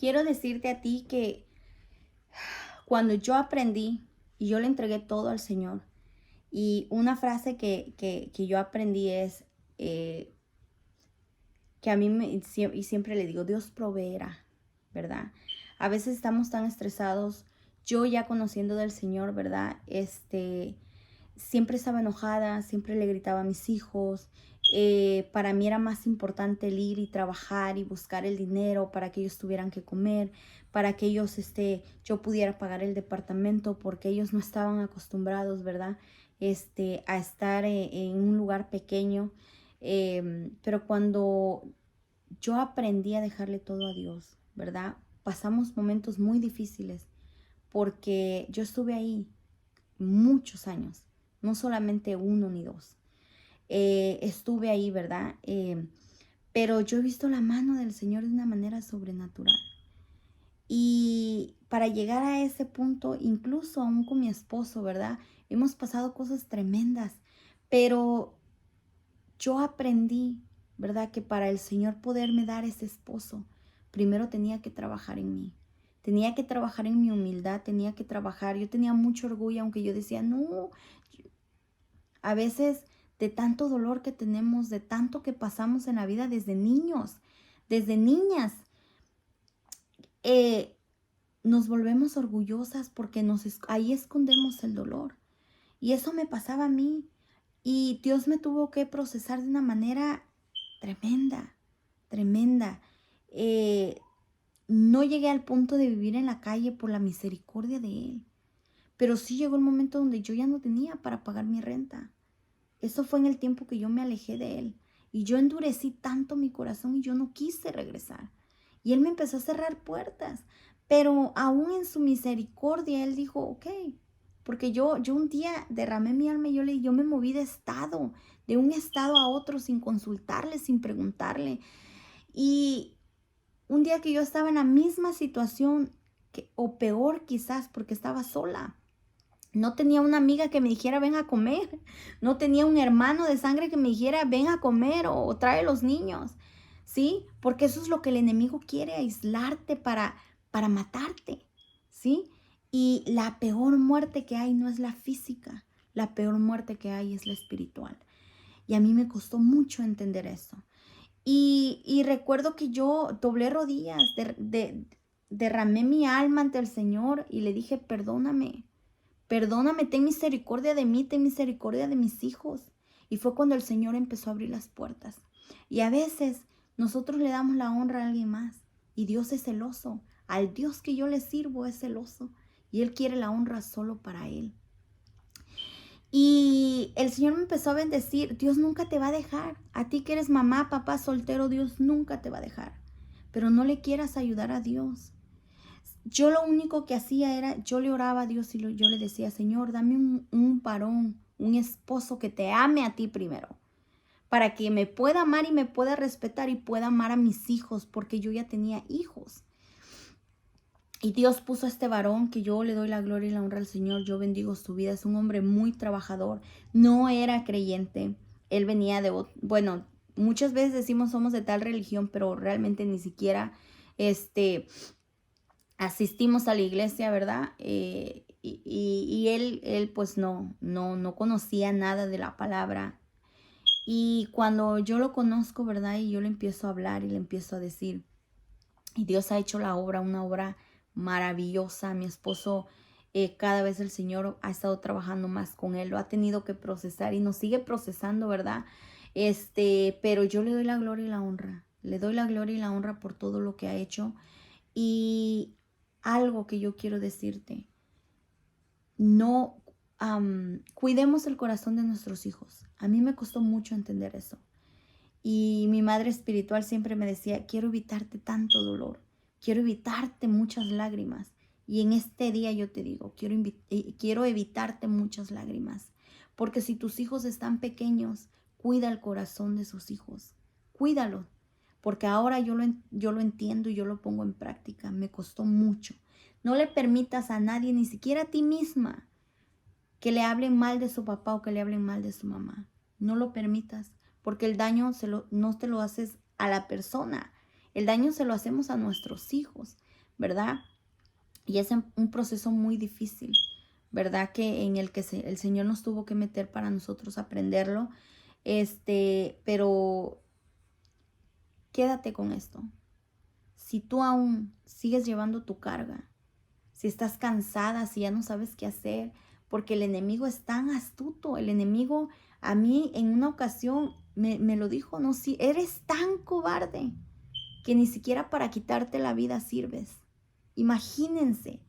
quiero decirte a ti que cuando yo aprendí y yo le entregué todo al Señor, y una frase que yo aprendí es eh, que a mí y siempre le digo, Dios proveerá, ¿verdad? A veces estamos tan estresados, yo ya conociendo del Señor, ¿verdad? Siempre estaba enojada, siempre le gritaba a mis hijos. Para mí era más importante el ir y trabajar y buscar el dinero para que ellos tuvieran que comer, para que ellos, yo pudiera pagar el departamento, porque ellos no estaban acostumbrados, ¿verdad? A estar en un lugar pequeño. Pero cuando yo aprendí a dejarle todo a Dios, ¿verdad? Pasamos momentos muy difíciles porque yo estuve ahí muchos años, no solamente uno ni dos. Estuve ahí, ¿verdad? Pero yo he visto la mano del Señor de una manera sobrenatural. Y para llegar a ese punto, incluso aún con mi esposo, ¿verdad? Hemos pasado cosas tremendas, pero yo aprendí, ¿verdad? Que para el Señor poderme dar ese esposo, primero tenía que trabajar en mí. Tenía que trabajar en mi humildad, tenía que trabajar. Yo tenía mucho orgullo, aunque yo decía, no, a veces de tanto dolor que tenemos, de tanto que pasamos en la vida desde niños, desde niñas, eh, nos volvemos orgullosas porque ahí escondemos el dolor. Y eso me pasaba a mí. Y Dios me tuvo que procesar de una manera tremenda, tremenda. Eh, no llegué al punto de vivir en la calle por la misericordia de Él. Pero sí llegó el momento donde yo ya no tenía para pagar mi renta. Eso fue en el tiempo que yo me alejé de Él. Y yo endurecí tanto mi corazón y yo no quise regresar. Y Él me empezó a cerrar puertas. Pero aún en su misericordia, Él dijo, ok. Porque yo un día derramé mi alma y yo me moví de un estado a otro sin consultarle, sin preguntarle. Y un día que yo estaba en la misma situación, o peor quizás, porque estaba sola. No tenía una amiga que me dijera, ven a comer. No tenía un hermano de sangre que me dijera, ven a comer o trae los niños. ¿Sí? Porque eso es lo que el enemigo quiere, aislarte para matarte. ¿Sí? Y la peor muerte que hay no es la física. La peor muerte que hay es la espiritual. Y a mí me costó mucho entender eso. Y recuerdo que yo doblé rodillas, derramé mi alma ante el Señor y le dije, perdóname. Perdóname, ten misericordia de mí, ten misericordia de mis hijos. Y fue cuando el Señor empezó a abrir las puertas. Y a veces nosotros le damos la honra a alguien más. Y Dios es celoso. Al Dios que yo le sirvo es celoso. Y Él quiere la honra solo para Él. Y el Señor me empezó a bendecir. Dios nunca te va a dejar. A ti que eres mamá, papá, soltero, Dios nunca te va a dejar. Pero no le quieras ayudar a Dios. Yo lo único que hacía era, yo le oraba a Dios y yo le decía, Señor, dame un varón, un esposo que te ame a ti primero, para que me pueda amar y me pueda respetar y pueda amar a mis hijos, porque yo ya tenía hijos. Y Dios puso a este varón que yo le doy la gloria y la honra al Señor, yo bendigo su vida, es un hombre muy trabajador, no era creyente, él venía bueno, muchas veces decimos somos de tal religión, pero realmente ni siquiera, asistimos a la iglesia, ¿verdad? Y él pues no conocía nada de la palabra. Y cuando yo lo conozco, ¿verdad? Y yo le empiezo a hablar y le empiezo a decir, y Dios ha hecho la obra, una obra maravillosa. Mi esposo, cada vez el Señor ha estado trabajando más con él, lo ha tenido que procesar y nos sigue procesando, ¿verdad? Pero yo le doy la gloria y la honra. Le doy la gloria y la honra por todo lo que ha hecho. Y algo que yo quiero decirte, no cuidemos el corazón de nuestros hijos. A mí me costó mucho entender eso. Y mi madre espiritual siempre me decía, quiero evitarte tanto dolor, quiero evitarte muchas lágrimas. Y en este día yo te digo, quiero evitarte muchas lágrimas. Porque si tus hijos están pequeños, cuida el corazón de sus hijos. Cuídalo. Porque ahora yo lo entiendo y yo lo pongo en práctica. Me costó mucho. No le permitas a nadie, ni siquiera a ti misma, que le hablen mal de su papá o que le hablen mal de su mamá. No lo permitas, porque el daño no te lo haces a la persona. El daño se lo hacemos a nuestros hijos. ¿verdad? Y es un proceso muy difícil, ¿verdad? Que en el que el Señor nos tuvo que meter para nosotros aprenderlo. Pero quédate con esto. Si tú aún sigues llevando tu carga, si estás cansada, si ya no sabes qué hacer, porque el enemigo es tan astuto. El enemigo a mí en una ocasión me lo dijo, no, si eres tan cobarde que ni siquiera para quitarte la vida sirves. Imagínense.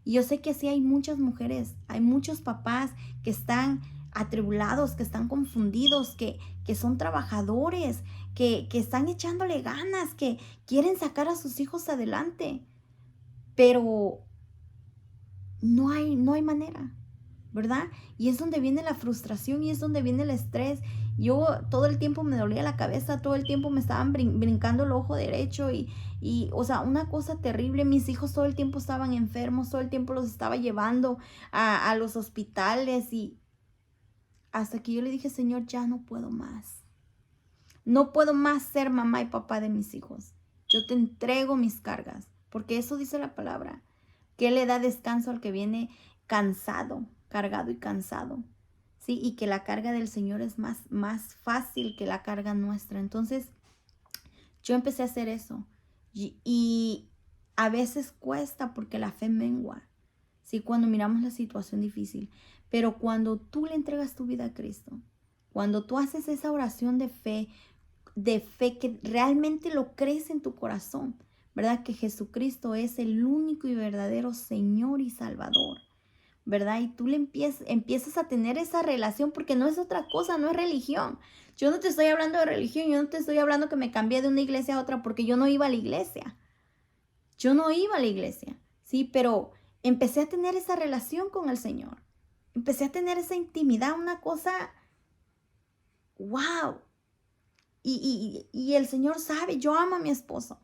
Y yo sé que sí hay muchas mujeres, hay muchos papás que están atribulados, que están confundidos, que son trabajadores, que están echándole ganas, que quieren sacar a sus hijos adelante. Pero no hay manera, ¿verdad? Y es donde viene la frustración y es donde viene el estrés. Yo todo el tiempo me dolía la cabeza, todo el tiempo me estaban brincando el ojo derecho o sea, una cosa terrible. Mis hijos todo el tiempo estaban enfermos, todo el tiempo los estaba llevando a los hospitales y hasta que yo le dije, Señor, ya no puedo más. No puedo más ser mamá y papá de mis hijos. Yo te entrego mis cargas, porque eso dice la palabra, que Él le da descanso al que viene cansado, cargado y cansado, ¿sí? Y que la carga del Señor es más fácil que la carga nuestra. Entonces, yo empecé a hacer eso. Y a veces cuesta porque la fe mengua, ¿sí? Cuando miramos la situación difícil. Pero cuando tú le entregas tu vida a Cristo, cuando tú haces esa oración de fe que realmente lo crees en tu corazón, ¿verdad? Que Jesucristo es el único y verdadero Señor y Salvador, ¿verdad? Y tú le empiezas a tener esa relación porque no es otra cosa, no es religión. Yo no te estoy hablando de religión, yo no te estoy hablando que me cambié de una iglesia a otra porque yo no iba a la iglesia. Yo no iba a la iglesia, ¿sí? Pero empecé a tener esa relación con el Señor. Empecé a tener esa intimidad, una cosa, wow. Y el Señor sabe, yo amo a mi esposo,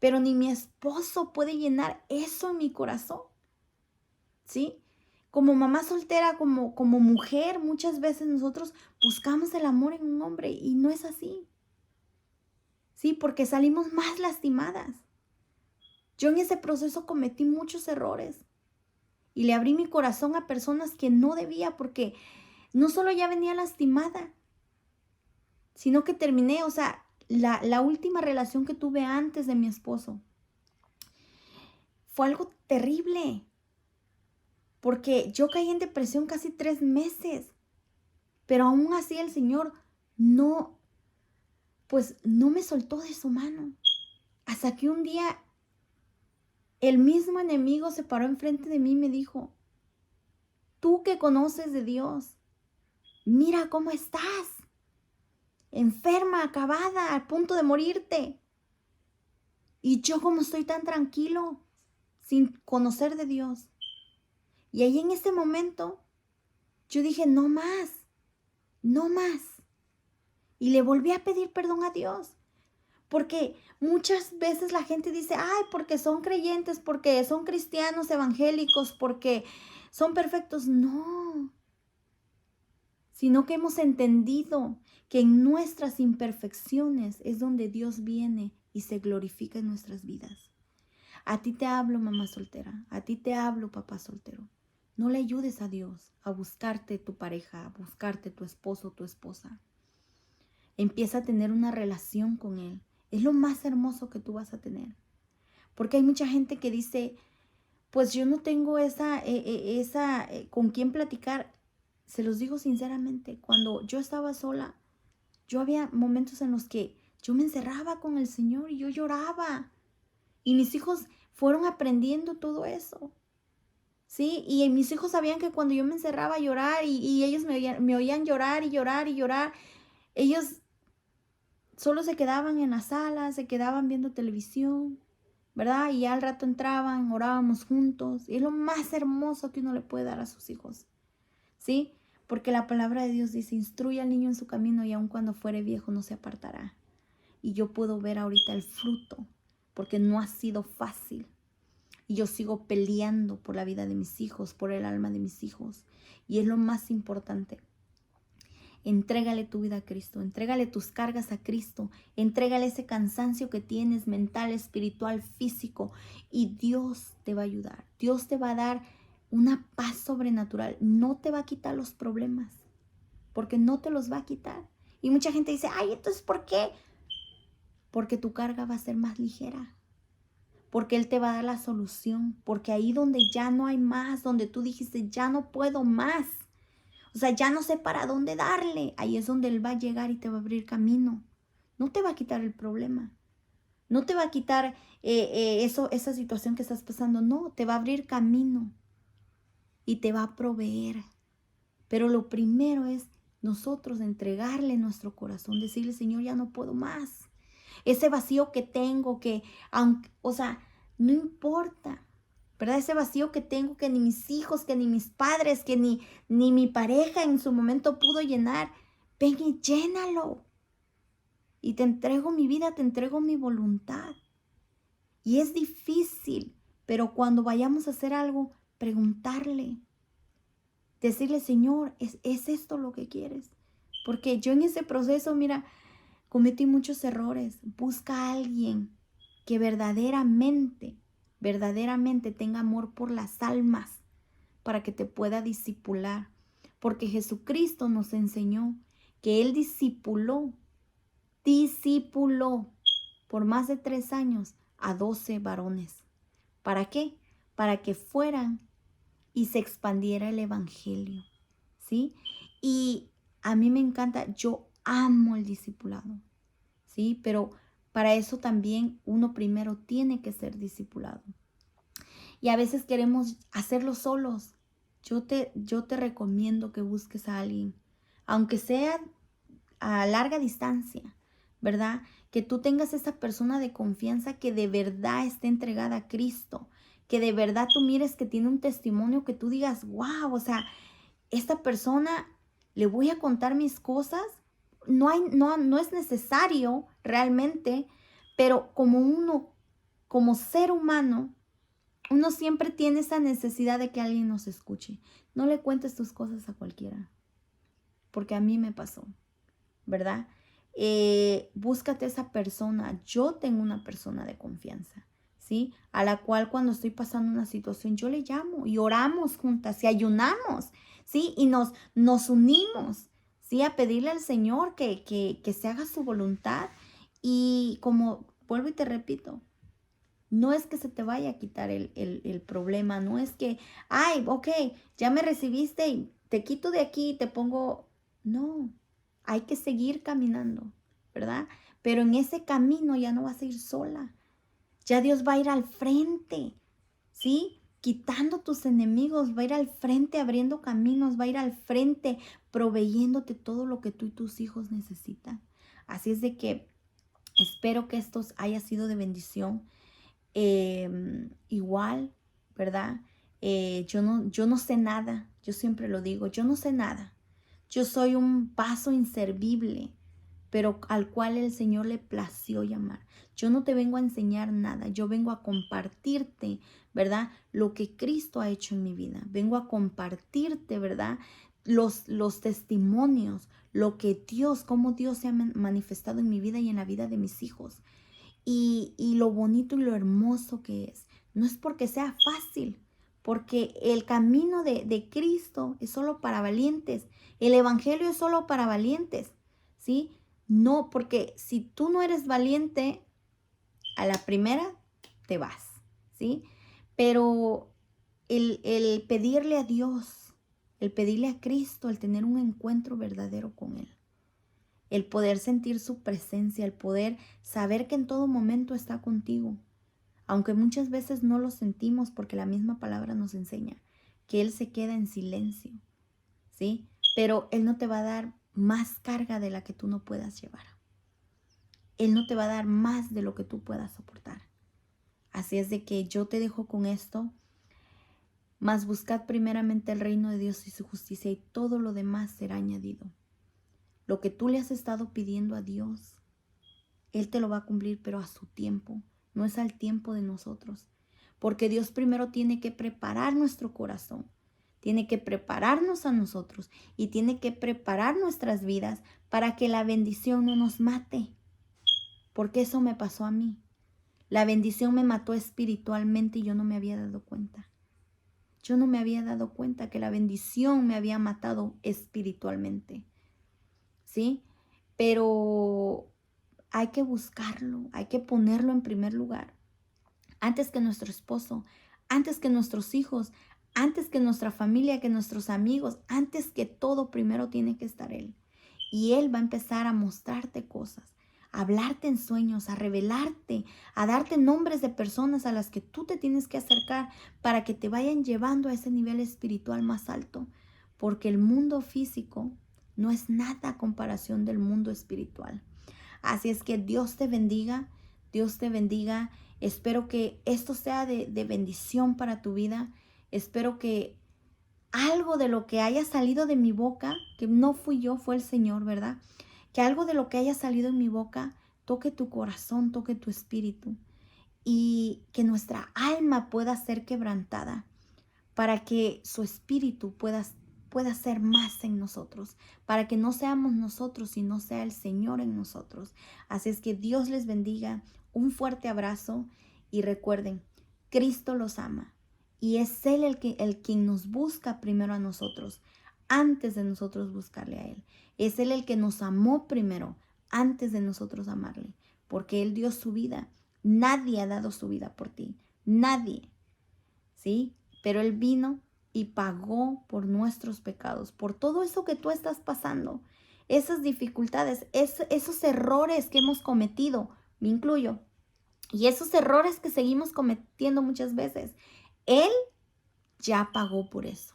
pero ni mi esposo puede llenar eso en mi corazón, ¿sí? Como mamá soltera, como mujer, muchas veces nosotros buscamos el amor en un hombre y no es así, ¿sí? Porque salimos más lastimadas. Yo en ese proceso cometí muchos errores y le abrí mi corazón a personas que no debía porque no solo ya venía lastimada, sino que terminé, o sea, la última relación que tuve antes de mi esposo fue algo terrible, porque yo caí en depresión casi 3 meses, pero aún así el Señor no, pues no me soltó de su mano, hasta que un día el mismo enemigo se paró enfrente de mí y me dijo, tú que conoces de Dios, mira cómo estás, enferma, acabada, al punto de morirte, y yo como estoy tan tranquilo, sin conocer de Dios. Y ahí en ese momento, yo dije, no más, no más. Y le volví a pedir perdón a Dios. Porque muchas veces la gente dice, ay, porque son creyentes, porque son cristianos evangélicos, porque son perfectos. No, sino que hemos entendido que en nuestras imperfecciones es donde Dios viene y se glorifica en nuestras vidas. A ti te hablo, mamá soltera, a ti te hablo, papá soltero. No le ayudes a Dios a buscarte tu pareja, a buscarte tu esposo o tu esposa. Empieza a tener una relación con Él. Es lo más hermoso que tú vas a tener. Porque hay mucha gente que dice, pues yo no tengo con quién platicar. Se los digo sinceramente, cuando yo estaba sola, yo había momentos en los que yo me encerraba con el Señor y yo lloraba. Y mis hijos fueron aprendiendo todo eso. ¿Sí? Y mis hijos sabían que cuando yo me encerraba a llorar y ellos me oían llorar y llorar y llorar, ellos solo se quedaban en la sala, se quedaban viendo televisión, ¿verdad? Y al rato entraban, orábamos juntos. Y es lo más hermoso que uno le puede dar a sus hijos, ¿sí? Porque la palabra de Dios dice, instruye al niño en su camino y aun cuando fuere viejo no se apartará. Y yo puedo ver ahorita el fruto, porque no ha sido fácil. Y yo sigo peleando por la vida de mis hijos, por el alma de mis hijos. Y es lo más importante. entrégale tu vida a Cristo, entrégale tus cargas a Cristo, entrégale ese cansancio que tienes mental, espiritual, físico, y Dios te va a ayudar. Dios te va a dar una paz sobrenatural. No te va a quitar los problemas, porque no te los va a quitar. Y mucha gente dice, ay, entonces, ¿por qué? Porque tu carga va a ser más ligera. Porque Él te va a dar la solución. Porque ahí donde ya no hay más, donde tú dijiste, ya no puedo más. O sea, ya no sé para dónde darle. Ahí es donde Él va a llegar y te va a abrir camino. No te va a quitar el problema. No te va a quitar esa situación que estás pasando. No, te va a abrir camino. Y te va a proveer. Pero lo primero es nosotros entregarle nuestro corazón. Decirle, Señor, ya no puedo más. Ese vacío que tengo, o sea, no importa, ¿verdad? Ese vacío que tengo, que ni mis hijos, que ni mis padres, que ni mi pareja en su momento pudo llenar. Ven y llénalo. Y te entrego mi vida, te entrego mi voluntad. Y es difícil, pero cuando vayamos a hacer algo, preguntarle. Decirle, Señor, ¿es esto lo que quieres? Porque yo en ese proceso, mira, cometí muchos errores. Busca a alguien que verdaderamente tenga amor por las almas para que te pueda discipular. Porque Jesucristo nos enseñó que Él discipuló por más de 3 años a 12 varones. ¿Para qué? Para que fueran y se expandiera el evangelio, ¿sí? Y a mí me encanta, yo amo el discipulado, ¿sí? Pero para eso también uno primero tiene que ser discipulado. Y a veces queremos hacerlo solos. Yo te recomiendo que busques a alguien, aunque sea a larga distancia, ¿verdad? Que tú tengas esa persona de confianza que de verdad esté entregada a Cristo, que de verdad tú mires que tiene un testimonio que tú digas, wow, o sea, esta persona le voy a contar mis cosas. No es necesario realmente, pero como ser humano, uno siempre tiene esa necesidad de que alguien nos escuche. No le cuentes tus cosas a cualquiera, porque a mí me pasó, ¿verdad? Búscate esa persona. Yo tengo una persona de confianza, ¿sí? A la cual cuando estoy pasando una situación, yo le llamo y oramos juntas y ayunamos, ¿sí? Y nos unimos, ¿sí? A pedirle al Señor que se haga su voluntad. Y como vuelvo y te repito, no es que se te vaya a quitar el problema, no es que, ay, ok, ya me recibiste y te quito de aquí y te pongo, no, hay que seguir caminando, ¿verdad? Pero en ese camino ya no vas a ir sola, ya Dios va a ir al frente, ¿sí? Quitando tus enemigos, va a ir al frente abriendo caminos, va a ir al frente proveyéndote todo lo que tú y tus hijos necesitan. Así es de que espero que esto haya sido de bendición. Igual, ¿verdad? Yo no sé nada, yo siempre lo digo, yo no sé nada. Yo soy un vaso inservible, pero al cual el Señor le plació llamar. Yo no te vengo a enseñar nada, yo vengo a compartirte, ¿verdad? Lo que Cristo ha hecho en mi vida. Vengo a compartirte, ¿verdad? Los testimonios, lo que cómo Dios se ha manifestado en mi vida y en la vida de mis hijos. Y lo bonito y lo hermoso que es. No es porque sea fácil, porque el camino de Cristo es solo para valientes. El evangelio es solo para valientes, ¿sí? No, porque si tú no eres valiente, a la primera te vas, ¿sí? Pero el pedirle a Dios, el pedirle a Cristo, el tener un encuentro verdadero con Él, el poder sentir su presencia, el poder saber que en todo momento está contigo, aunque muchas veces no lo sentimos porque la misma palabra nos enseña que Él se queda en silencio, ¿sí? Pero Él no te va a dar más carga de la que tú no puedas llevar. Él no te va a dar más de lo que tú puedas soportar. Así es de que yo te dejo con esto. Mas buscad primeramente el reino de Dios y su justicia, y todo lo demás será añadido. Lo que tú le has estado pidiendo a Dios, Él te lo va a cumplir, pero a su tiempo, no es al tiempo de nosotros. Porque Dios primero tiene que preparar nuestro corazón, tiene que prepararnos a nosotros y tiene que preparar nuestras vidas para que la bendición no nos mate. Porque eso me pasó a mí. La bendición me mató espiritualmente y yo no me había dado cuenta. Yo no me había dado cuenta que la bendición me había matado espiritualmente. ¿Sí? Pero hay que buscarlo, hay que ponerlo en primer lugar. Antes que nuestro esposo, antes que nuestros hijos, antes que nuestra familia, que nuestros amigos, antes que todo, primero tiene que estar Él. Y Él va a empezar a mostrarte cosas, a hablarte en sueños, a revelarte, a darte nombres de personas a las que tú te tienes que acercar para que te vayan llevando a ese nivel espiritual más alto. Porque el mundo físico no es nada a comparación del mundo espiritual. Así es que Dios te bendiga, Dios te bendiga. Espero que esto sea de bendición para tu vida. Espero que algo de lo que haya salido de mi boca, que no fui yo, fue el Señor, ¿verdad? Que algo de lo que haya salido en mi boca toque tu corazón, toque tu espíritu y que nuestra alma pueda ser quebrantada para que su espíritu pueda ser más en nosotros, para que no seamos nosotros, sino sea el Señor en nosotros. Así es que Dios les bendiga, un fuerte abrazo y recuerden, Cristo los ama y es Él el quien nos busca primero a nosotros, antes de nosotros buscarle a Él. Es Él el que nos amó primero, antes de nosotros amarle, porque Él dio su vida. Nadie ha dado su vida por ti, nadie, ¿sí? Pero Él vino y pagó por nuestros pecados, por todo eso que tú estás pasando, esas dificultades, esos errores que hemos cometido, me incluyo, y esos errores que seguimos cometiendo muchas veces. Él ya pagó por eso.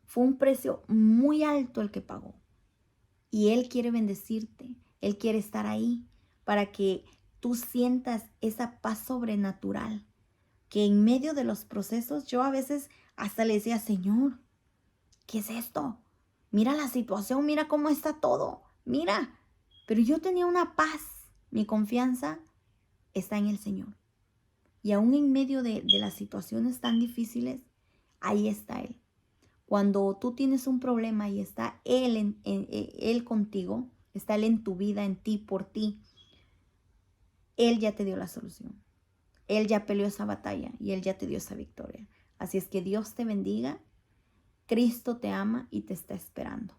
Fue un precio muy alto el que pagó. Y Él quiere bendecirte, Él quiere estar ahí para que tú sientas esa paz sobrenatural que en medio de los procesos yo a veces hasta le decía, Señor, ¿qué es esto? Mira la situación, mira cómo está todo, mira. Pero yo tenía una paz, mi confianza está en el Señor. Y aún en medio de las situaciones tan difíciles, ahí está Él. Cuando tú tienes un problema y está Él, Él contigo, está Él en tu vida, en ti, por ti, Él ya te dio la solución. Él ya peleó esa batalla y Él ya te dio esa victoria. Así es que Dios te bendiga. Cristo te ama y te está esperando.